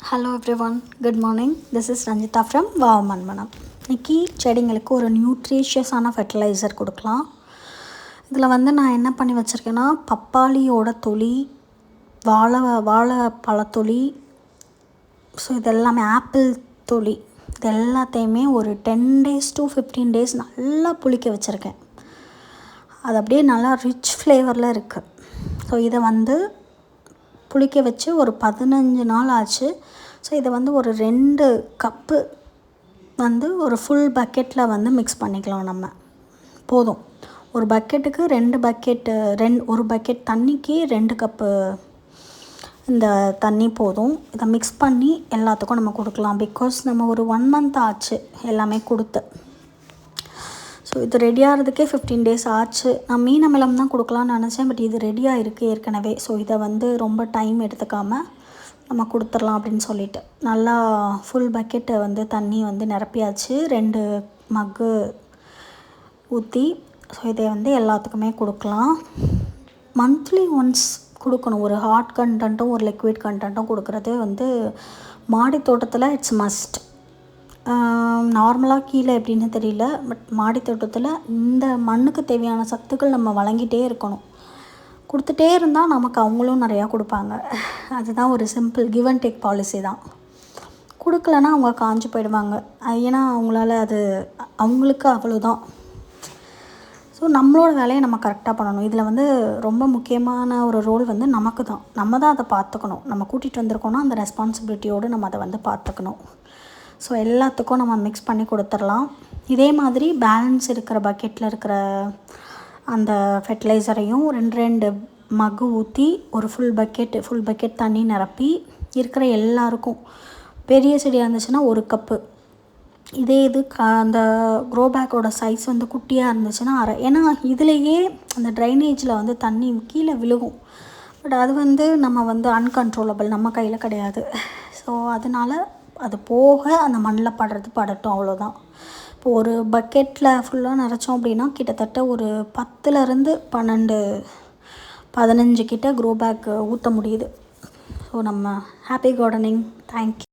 Hello everyone, good morning. This is Ranjitha from wow Manmanam. இன்றைக்கி செடிங்களுக்கு ஒரு நியூட்ரிஷியஸான ஃபெர்டிலைசர் கொடுக்கலாம். இதில் நான் என்ன பண்ணி வச்சுருக்கேன்னா, பப்பாளியோட தொலி, வாழைப்பழத்தொலி, ஸோ இதெல்லாமே ஆப்பிள் தொலி, இது எல்லாத்தையுமே ஒரு 10 days to 15 days நல்லா புளிக்க வச்சுருக்கேன். அது அப்படியே நல்லா ரிச் ஃப்ளேவரில் இருக்குது. ஸோ இதை புளிக்க வச்சு ஒரு 15 நாள் ஆச்சு. ஸோ இதை ஒரு 2 கப்பு ஒரு ஃபுல் பக்கெட்டில் மிக்ஸ் பண்ணிக்கலாம். நம்ம போதும், ஒரு பக்கெட்டுக்கு 2 பக்கெட்டு, ஒரு பக்கெட் தண்ணிக்கு 2 கப்பு இந்த தண்ணி போதும். இதை மிக்ஸ் பண்ணி எல்லாத்துக்கும் நம்ம கொடுக்கலாம். பிகாஸ் நம்ம ஒரு 1 month ஆச்சு எல்லாமே கொடுத்து. ஸோ இது ரெடி ஆகிறதுக்கே 15 days ஆச்சு. நான் மீன் அமிலம் தான் கொடுக்கலான்னு நினச்சேன், பட் இது ரெடியாக இருக்குது ஏற்கனவே. ஸோ இதை ரொம்ப டைம் எடுத்துக்காமல் நம்ம கொடுத்துடலாம் அப்படின்னு சொல்லிட்டு நல்லா ஃபுல் பக்கெட்டு தண்ணி நிரப்பியாச்சு. 2 மக்கு ஊற்றி. ஸோ இதை எல்லாத்துக்குமே கொடுக்கலாம். மந்த்லி ஒன்ஸ் கொடுக்கணும். ஒரு ஹாட் கண்டென்ட்டும் ஒரு லிக்விட் கண்டென்ட்டும் கொடுக்குறது மாடி தோட்டத்தில் இட்ஸ் மஸ்ட். நார்மலாக கீழே எப்படின்னு தெரியல, பட் மாடி தோட்டத்தில் இந்த மண்ணுக்கு தேவையான சத்துக்கள் நம்ம வழங்கிட்டே இருக்கணும். கொடுத்துட்டே இருந்தால் நமக்கு அவங்களும் நிறையா கொடுப்பாங்க. அதுதான் ஒரு simple give and take policy தான். கொடுக்கலன்னா அவங்க காஞ்சு போயிடுவாங்க. ஏன்னா அவங்களுக்கு அவ்வளோதான். ஸோ நம்மளோட வேலையை நம்ம கரெக்டாக பண்ணணும். இதில் ரொம்ப முக்கியமான ஒரு ரோல் நமக்கு தான். நம்ம தான் அதை பார்த்துக்கணும். நம்ம கூட்டிகிட்டு வந்திருக்கோன்னா அந்த ரெஸ்பான்சிபிலிட்டியோடு நம்ம அதை பார்த்துக்கணும். ஸோ எல்லாத்துக்கும் நம்ம மிக்ஸ் பண்ணி கொடுத்துடலாம். இதே மாதிரி பேலன்ஸ் இருக்கிற பக்கெட்டில் இருக்கிற அந்த ஃபெர்டிலைசரையும் 2 மக்கு ஊற்றி ஒரு ஃபுல் பக்கெட் தண்ணி நிரப்பி இருக்கிற எல்லாருக்கும், பெரிய செடியாக இருந்துச்சுன்னா 1 கப்பு, இதே அந்த க்ரோ பேக்கோட சைஸ் குட்டியாக இருந்துச்சுன்னா அரை. ஏன்னா இதுலேயே அந்த ட்ரைனேஜில் தண்ணி கீழே விழுகும். பட் அது நம்ம அன்கண்ட்ரோலபிள், நம்ம கையில் கிடையாது. ஸோ அதனால் அது போக அந்த மண்ணில் படட்டும், அவ்வளோதான். இப்போ ஒரு பக்கெட்டில் ஃபுல்லாக நிறச்சோம் அப்படின்னா கிட்டத்தட்ட ஒரு 10 12 15 கிட்ட க்ரோ பேக் ஊற்ற முடியுது. ஸோ நம்ம ஹாப்பி கார்டனிங். தேங்க்யூ.